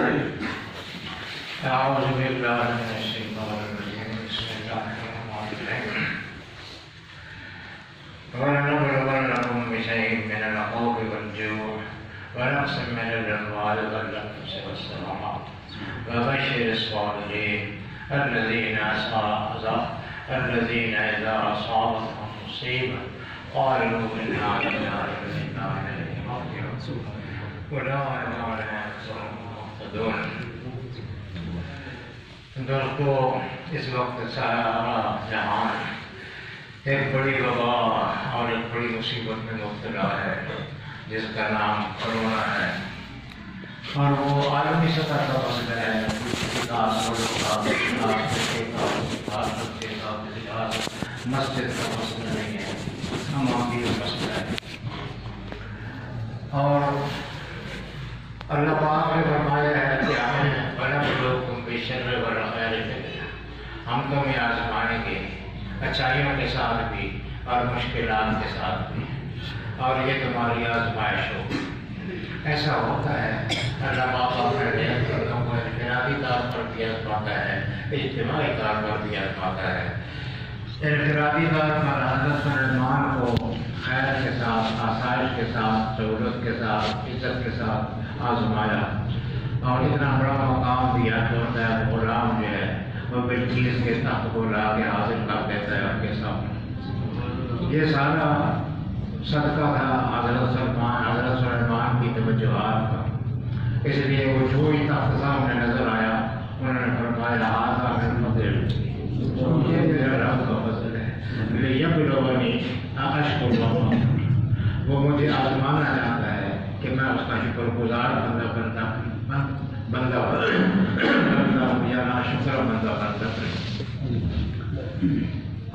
أعوذ بالله من الشيطان الرجيم بسم الله الرحمن الرحيم ولنبلونكم بشيء من الخوف والجوع ونقص من الأموال والأنفس والثمرات وبشر الصابرين الذين إذا أصابتهم مصيبة قالوا إنا لله وإنا إليه راجعون أولئك عليهم أجرهم مهتدون. دوستو، اس وقت سارا جہان ایک بڑی وبا اور ایک بڑی مصیبت میں مبتلا ہے جس کا نام کرونا ہے، اور وہ عالمی سطح کا مسئلہ ہے۔ مسجد کا مسئلہ نہیں ہے، عوامی مسئلہ ہے۔ اور اللہ پاک نے فرمایا ہے کہ وَنَبْلُوكُمْ بِالشَّرِّ وَالْخَيْرِ فِتْنَةً، ہم تمہیں آزمائیں گے اچھائیوں کے ساتھ بھی اور مشکلات کے ساتھ بھی، اور یہ تمہاری آزمائش ہوگی۔ ایسا ہوتا ہے اللہ پاک اپنے نعمتوں کو انفرادی طور پر بھی آزماتا ہے، اجتماعی طور پر بھی آزماتا ہے۔ انفرادی طور پر حضرت سلیمان کو خیر کے ساتھ، آسائش کے ساتھ، سہولت کے ساتھ، عزت کے ساتھ آزمایا اور اتنا بڑا مقام دیا کہ ان کا غلام جو ہے وہ بلقیس کے تخت کو لا کے حاضر کر دیتا ہے ان کے سامنے۔ یہ سارا صدقہ تھا حضرت سلیمان کی توجہات کا، اس لیے وہ جو ہی تخت سامنے نظر آیا انہوں نے فرمایا ھذا من فضل، یہ میرا رب کا فضل ہے، لیبلونی اشکر ام اکفر، وہ مجھے آزمانا چاہتا ہے کہ میں اس کا شکر گزار بندہ یا ناشکر بندہ بنتا۔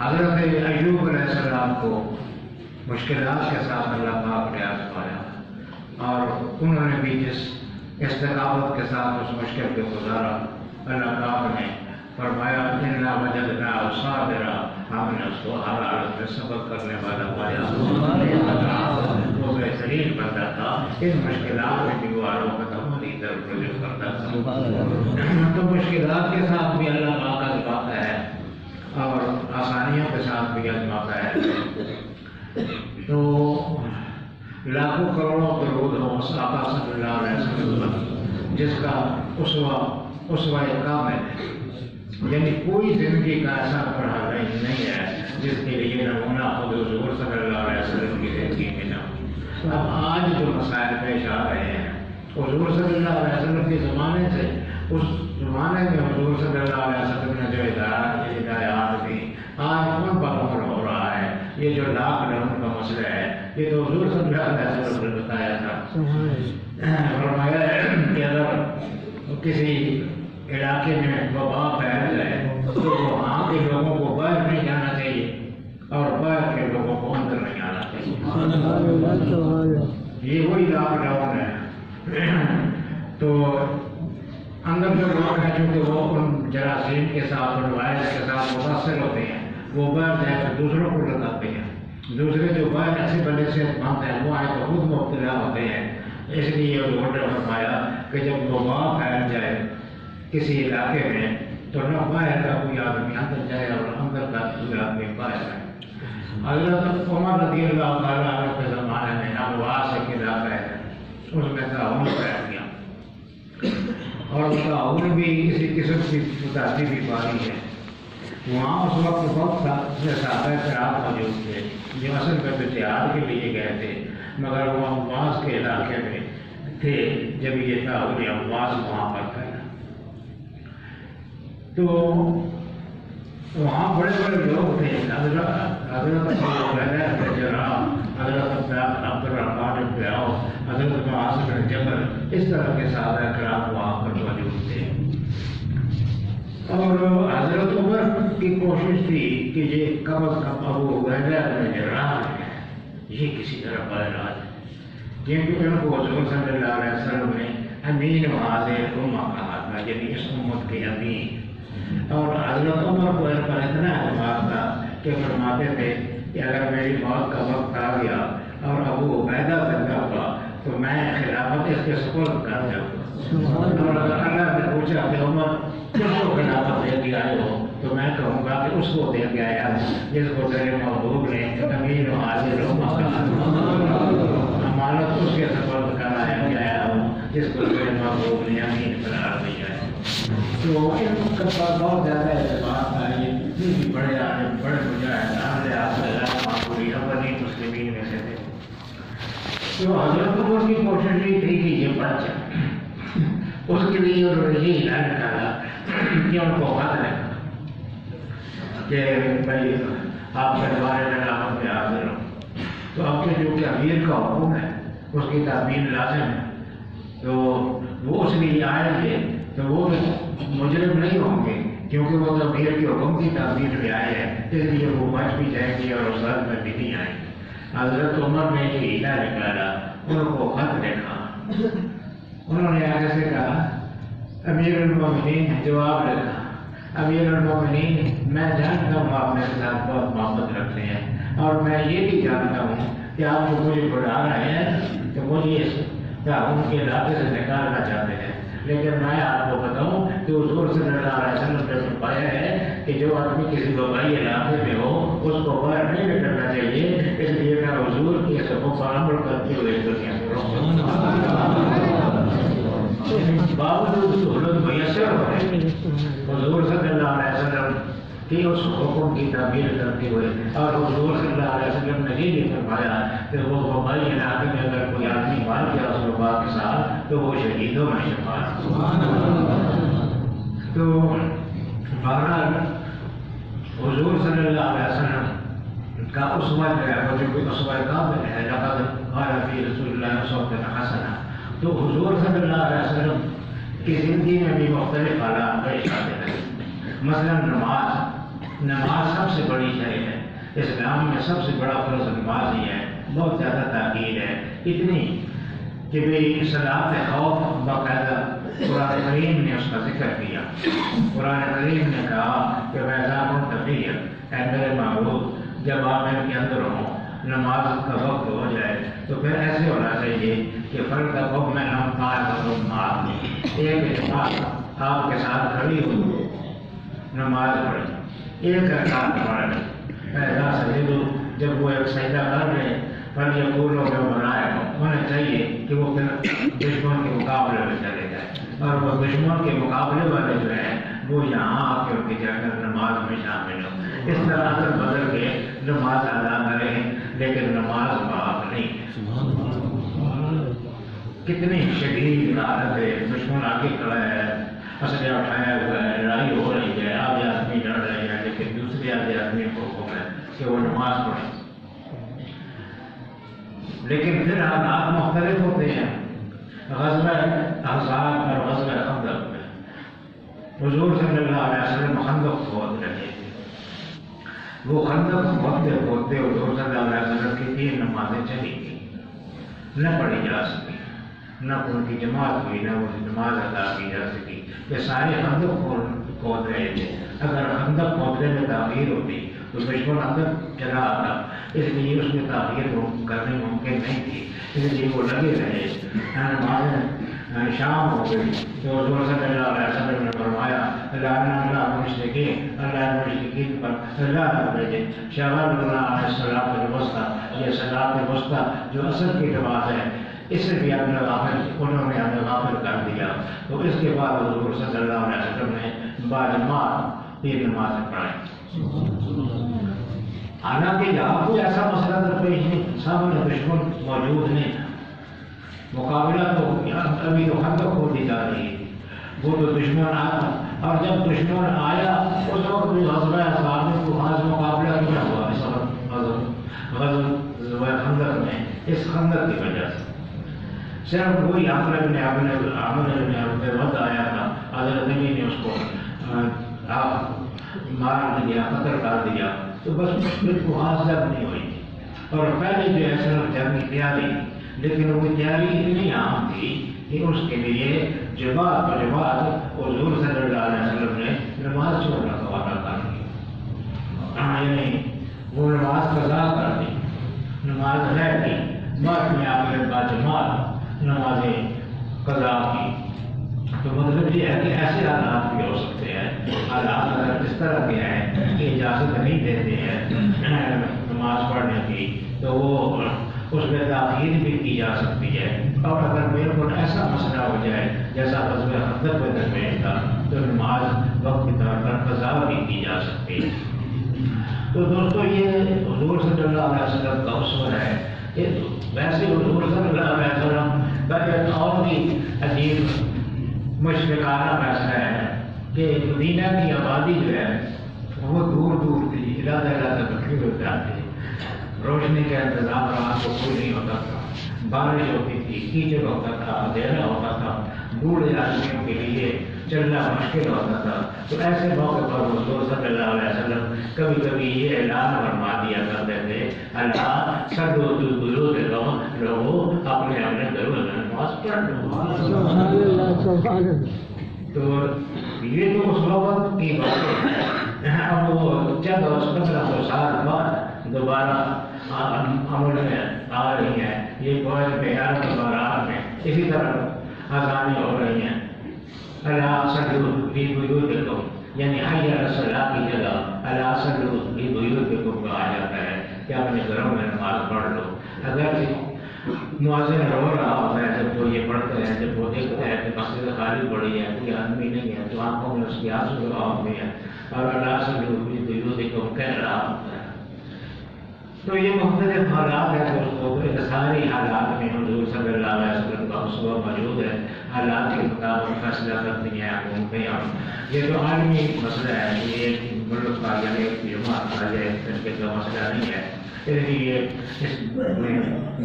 حضرت ایوب علیہ السلام کو مشکلات کے ساتھ اللہ پاک نے آزمایا، اور انہوں نے بھی جس استقامت کے ساتھ اس مشکل کو گزارا، اللہ پاک نے فرمایا اِنَّا وَجَدْنَاهُ صَابِرًا، ہم نے اس کو ہر حالت میں صبر کرنے والا پایا۔ وہ بہترین بندہ تھا، ان مشکلات میں بھی وہ آروں کا تمہاری طرف رجوع کرتا تھا۔ تو مشکلات کے ساتھ بھی اللہ پاک آزماتا ہے اور آسانیوں کے ساتھ بھی آزماتا ہے۔ تو لاکھوں کروڑوں درود ہو آقا صلی اللہ علیہ وسلم جس کا اسوہ کامل ہے، یعنی کوئی زندگی کا ایسا پڑھا نہیں ہے جس کے لیے نمونہ خود حضور صلی اللہ علیہ وسلم کی زندگی میں نہ ہو۔ اب آج جو مسائل پیش آ رہے ہیں حضور صلی اللہ علیہ وسلم کے زمانے سے، اس زمانے میں حضور صلی اللہ علیہ وسلم نے جو ہدایات دی آج ان پر عمل ہو رہا ہے۔ یہ جو لاک ڈاؤن کا مسئلہ ہے یہ تو حضور صلی اللہ علیہ وسلم نے بتایا تھا۔ فرمایا کہ اگر کسی علاقے میں وبا پھیل جائے تو وہاں کے لوگوں کو باہر نہیں جانا چاہیے اور باہر کے لوگوں کو اندر نہیں آنا چاہیے۔ یہ وہی لاک ڈاؤن ہے۔ تو اندر جو لوگ ہیں چونکہ وہ ان جراثیم کے ساتھ، ان وائرس کے ساتھ متاثر ہوتے ہیں، وہ باہر جائے تو دوسروں کو لگاتے ہیں، دوسرے جو باہر اچھے بڑے سے مند ہیں وہ آئے تو خود مبتلا ہوتے ہیں۔ اس لیے حضور نے فرمایا کہ جب وبا پھیل جائے کسی علاقے میں تو نہ باہر کا کوئی آدمی اندر جائے اور اندر کا کوئی آدمی باہر جائے۔ حضرت عمر رضی اللہ تعالیٰ عنہ کے زمانے میں ابواس ایک علاقہ ہے، اس میں تعاون پھیل گیا، اور تعاون بھی کسی قسم کی متاثر بھی پاری ہے۔ وہاں اس وقت بہت صحابہ کرام موجود تھے جو اصل میں تو جہاد کے لیے گئے تھے، مگر وہ ابواس کے علاقے میں تھے جب یہ تعاون ابواس وہاں پر پھیلا۔ تو وہاں بڑے بڑے لوگ تھے، حضرت عبد الرحمن بن عوف، حضرت معاذ بن جبل، اس طرح کے صحابہ کرام وہاں پر موجود تھے۔ اور حضرت عمر کی کوشش تھی کہ یہ کم از کم ابو عبیدہ بن جراح ہے، یہ کسی طرح باہر آ جائے، کیونکہ ان کو حضور صلی اللہ علیہ وسلم نے امین هذه الامہ کہا تھا، یعنی اس امت کے امین۔ اور حضرت عمر کو ان پر اتنا اعتماد تھا کہ فرماتے تھے کہ اگر میری موت کا وقت آ گیا اور ابو عبیدہ زندہ ہوا تو میں خلافت اس کے سپرد کر دوں. اور اگر اللہ نے پوچھا کہ عمر کس کو خلافت دے کے آئے ہو تو میں کہوں گا کہ اس کو دے کے آیا جس کو تیرے محبوب نے امین و حاضر و امانت اس کے سپرد کرایا گیا ہو جس کو تیرے محبوب نے امین قرار دیا ہے. تو ان کا بہت زیادہ اعتبار تھا. یہ بڑے عالم بڑے مجاہد عامل معقولی اولین مسلمین میں سے تھے. تو حضرت عمر کی کوشش یہ تھی کہ یہ بچ جائے. اس کے لیے انہوں نے یہ اعلان کرا کہ ان کو خط لکھا کہ بھائی آپ دربار خلافت میں حاضر ہو. تو اب کے جو کہ امیر کا حکم ہے اس کی تعبیر لازم ہے. تو وہ اس لیے آئیں گے تو وہ مجرم نہیں ہوں گے کیونکہ وہ تو امیر کے حکم کی تعبیر میں آئے ہیں, اس لیے وہ بچ بھی جائیں گے اور اس وقت میں بھی نہیں آئیں گے. حضرت عمر نے یہ ہیلا نکالا, ان کو خط لکھا. انہوں نے آگے سے کہا امیر المومنین جواب لکھا, امیر المومنین میں جانتا ہوں آپ میرے ساتھ بہت محبت رکھتے ہیں اور میں یہ بھی جانتا ہوں کہ آپ جو مجھے بلا رہے ہیں تو مجھے ان کے علاقے سے نکالنا چاہتے ہیں. لیکن میں آپ کو بتاؤں کہ حضور صلی اللہ علیہ وسلم نے فرمایا ہے کہ جو آدمی کسی وبائی علاقے میں ہو اس کو باہر نہیں نکلنا چاہیے. اس لیے میں حضور کی سبوں پر عمل کرتے ہوئے دنیا میں رہوں گا. باوجود سہولت میسر ہوئے حضور صلی اللہ علیہ وسلم کی اس حکم کی تعبیر کرتے ہوئے اور حضور صلی اللہ علیہ وسلم نے یہ فرمایا کہ وہ وبائی علاقے میں اگر کوئی آدمی مار گیا اس وبا کے ساتھ تو وہ شہیدوں میں شمار. تو بہرحال حضور صلی اللہ علیہ وسلم کا اسوہ جو ہے وہ جو کوئی اسوہ کامل ہے لقد قال فی رسول اللہ اسوۃ حسنہ. تو حضور صلی اللہ علیہ وسلم کی زندگی میں بھی مختلف حالات پیش آتے ہیں. مثلا نماز سب سے بڑی شے ہے. اسلام میں سب سے بڑا فرض نماز ہی ہے. بہت زیادہ تاکید ہے, اتنی کہ بھائی صلاۃ خوف باقاعدہ قرآن کریم نے اس کا ذکر کیا. قرآن کریم نے کہا کہ وَإِذَا كُنْتَ فِيهِمْ اے میرے معبود جب آپ ان کے اندر ہوں نماز کا وقت ہو جائے تو پھر ایسے ہونا چاہیے کہ فرد کا وقت میں ہم نماز ایک نماز آپ کے ساتھ کھڑی ہو نماز پڑھی ایک رکعت پڑھ پیدا سجدو جب وہ ایک سجدہ کر رہے پر یہ پوروں میں بنائے ہونا چاہیے کہ وہ پھر دشمن کے مقابلے میں چلے جائے اور وہ دشمن کے مقابلے والے جو ہیں وہ یہاں آ کے ان کی جا کر نماز میں شامل ہوں. اس طرح اگر بدل کے نماز ادا کریں لیکن نماز معاف نہیں. کتنی شدید حالت ہے, دشمن آگے کھڑا ہے, اسلحہ اٹھایا ہوا ہے, لڑائی ہو رہی ہے, آدھے آدمی لڑ رہے ہیں لیکن دوسرے آدھے آدمی کو حکم ہے کہ وہ نماز پڑھیں. لیکن پھر حالات مختلف ہوتے ہیں. غزوہ احزاب اور غزوہ خندق میں حضور صلی اللہ علیہ وسلم خندق کھود رہے تھے. وہ خندق کھودتے کھودتے حضور صلی اللہ علیہ وسلم کی 3 نمازیں چلی گئی, نہ پڑھی جا سکی, نہ ان کی جماعت ہوئی, نہ ان نماز ادا کی جا سکی. یہ سارے خندق کھود رہے تھے. اگر خندق کھودنے میں تاخیر ہوتی تو دشمن اندر چلا آتا, اس لیے اس میں تاخیر کرنی ممکن نہیں تھی. اس لیے وہ لگے رہے. نمازیں شام ہو گئی تو حضور صلی اللہ علیہ وسلم نے فرمایا اللہ مشرکین پر اللہ بھیجے شغل اللہ علیہ صلاۃ الوسطیٰ. یہ صلاۃ الوسطیٰ جو اصل کی نماز ہے اس سے بھی انہوں نے ہمیں غافل کر دیا. تو اس کے بعد حضور صلی اللہ علیہ وسلم نے باجماعت 3 نمازیں پڑھائیں. حالانکہ یہاں کوئی ایسا مسئلہ درپیش نہیں, سامنے دشمن موجود نہیں تھا. مقابلہ تو ابھی تو خندق کھودی جا رہی تھی. وہ تو دشمن آیا اور جب دشمن آیا اس وقت بھی غزوہ احزاب میں تو خاص مقابلہ کیا ہوا اس وقت غزوہ خندق میں اس خندق کی وجہ سے. صرف وہی عامر بن عبد الود آیا تھا, حضرت علی نے اس کو مار دیا, قتل کر دیا. تو بس مشکل کو حاصل نہیں ہوئی. اور پہلے جو ہے صرف جنگ کی تیاری, لیکن وہ تیاری اتنی عام تھی کہ اس کے لیے جماعت حضور صلی اللہ علیہ وسلم نے نماز چھوڑنا کا وعدہ کر دیا. یعنی وہ نماز قضا کر دی, نماز رہ گئی, بعد میں آ کر باجماعت نمازیں قضا کی، تو مطلب یہ ہے کہ ایسے حالات بھی ہو سکتے ہیں، حالات اگر اس طرح کے ہیں کہ اجازت نہیں دیتے ہیں نماز پڑھنے کی، تو وہ اس میں تاخیر بھی کی جا سکتی ہے۔ اور اگر بالکل ایسا مسئلہ ہو جائے جیسا غزوہ خندق میں درمیان تھا، تو نماز وقت کے طور پر قضا بھی کی جا سکتی ہے۔ تو دوستو یہ حضور صلی اللہ علیہ وسلم کا اسوہ ہے۔ ویسے حضور صلی اللہ علیہ وسلم کا ایک اور بھی عجیب مشفقانہ فیصلہ ہے کہ مدینہ کی آبادی جو ہے وہ دور دور تھی، علاقہ تقریب ہو جاتی، روشنی کا انتظام رات کو کوئی نہیں ہوتا تھا، بارش ہوتی تھی، کیچڑ ہوتا تھا، اندھیرا ہوتا تھا، بوڑھے آدمیوں کے لیے چلنا مشکل ہوتا تھا۔ تو ایسے موقع پر حضور صلی اللہ علیہ وسلم کبھی کبھی یہ اعلان فرما دیا کرتے تھے، اللہ صلو فی بیوتکم، لوگوں اپنے اپنے گھروں میں نماز پڑھ لو۔ تو یہ تو اس وقت کی بات ہے، اب وہ چند 1500 سال بعد دوبارہ عمل میں آ رہی ہیں، یہ بہت بہار کے بارات میں اسی طرح آسانی ہو رہی ہیں۔ اللہ صلو فی بیوتکم، یعنی حی علی الصلاۃ کی جگہ اللہ صلو فی بیوتکم کہا جاتا ہے کہ اپنے گھروں میں نماز پڑھ لو۔ اگر مؤذن رو رہا ہوتا ہے جب وہ یہ پڑھتے ہیں، جب وہ دیکھتے ہیں کہ مسجد خالی پڑی ہے، کوئی آدمی نہیں ہے، تو آنکھوں میں اس کی آنسو ہوتے ہیں اور اللہ صلو فی بیوتکم کہہ رہا ہوتا ہے۔ تو یہ مختلف حالات ہیں دوستوں، ساری حالات میں حضور صلی اللہ علیہ وسلم کا اسوہ موجود ہے، حالات کے مطابق فیصلہ کرتی ہیں حکومتیں۔ اور یہ جو عالمی مسئلہ ہے، یہ ملک کا یا ایک جماعت کا یا ایک طریقے کا مسئلہ نہیں ہے، اس لیے اس میں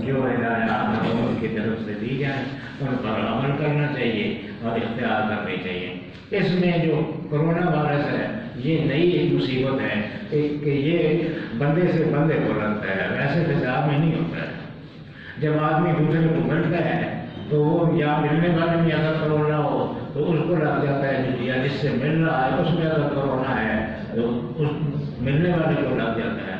جو ہدایات حکومت کی طرف سے دی جائیں ان پر عمل کرنا چاہیے اور اختیار کرنی چاہیے۔ اس میں جو کرونا وائرس ہے یہ نئی ایک مصیبت ہے کہ یہ بندے سے بندے کو لگتا ہے، ویسے فضا میں نہیں ہوتا ہے۔ جب آدمی دوسرے کو ملتا ہے تو وہ یا ملنے والے میں اگر کرونا ہو تو اس کو لگ جاتا ہے، یا جس سے مل رہا ہے اس میں اگر کرونا ہے تو اس ملنے والے کو لگ جاتا ہے،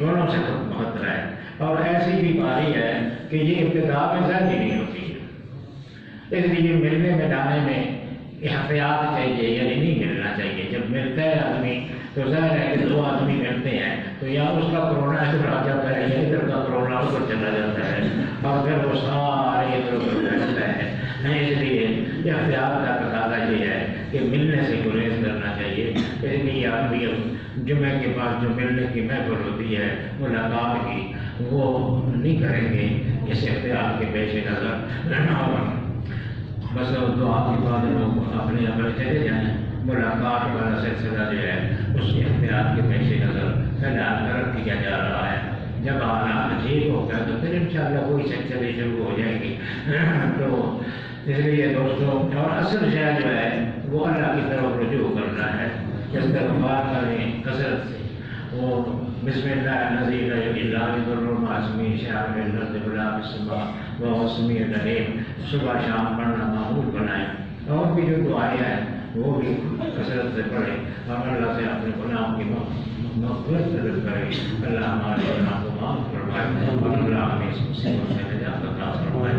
دونوں سے خطرہ ہے۔ اور ایسی بیماری ہے کہ یہ ابتدا میں ظاہر نہیں ہوتی ہے، اس لیے ملنے ملانے میں احتیاط چاہیے، یعنی نہیں ملنا چاہیے۔ جب ملتا ہے آدمی تو ظاہر ہے کہ دو آدمی ملتے ہیں تو یا اس کا کرونا ادھر آ جاتا ہے یا ادھر کا کرونا ادھر چلا جاتا ہے اور پھر وہ سارے ادھر ادھر پھیلتا ہے۔ اس لیے احتیاط کا تقاضا یہ ہے کہ ملنے سے گریز کرنا چاہیے۔ اس لیے آدمی جمعے کے بعد جو ملنے کی محفل ہوتی ہے ملاقات کی، وہ نہیں کریں گے اس احتیاط کے پیش نظر، بس دعا کے بعد لوگ اپنے اپنے چلے جائیں۔ ملاقات والا سلسلہ جو ہے اس کے احتیاط کے پیش نظر فیلحال ترک کیا جا رہا ہے۔ جب حالات ٹھیک ہوگا تو پھر انشاءاللہ کوئی سلسلے شروع ہو جائیں گی۔ تو اس لیے دوستوں، اور اصل شے جو ہے وہ اللہ کی طرف رجوع کرنا ہے، استغفار کریں کثرت سے۔ وہ بسم اللہ الذی لا الہ الا هو معصومی شاہ میں لفظ بلا بسما وہ اسمی الرحیم صبح شام پڑھنا معمول بنائیں۔ اور بھی جو دعائیں ہیں وہ بھی کثرت سے پڑھیں اور اللہ سے اپنے گناہوں کی مغفرت طلب کریں۔ اللہ ہمارے گناہ کو معاف فرمائے اور اللہ ہمیں اس مصیبت سے نجات عطا فرمائے۔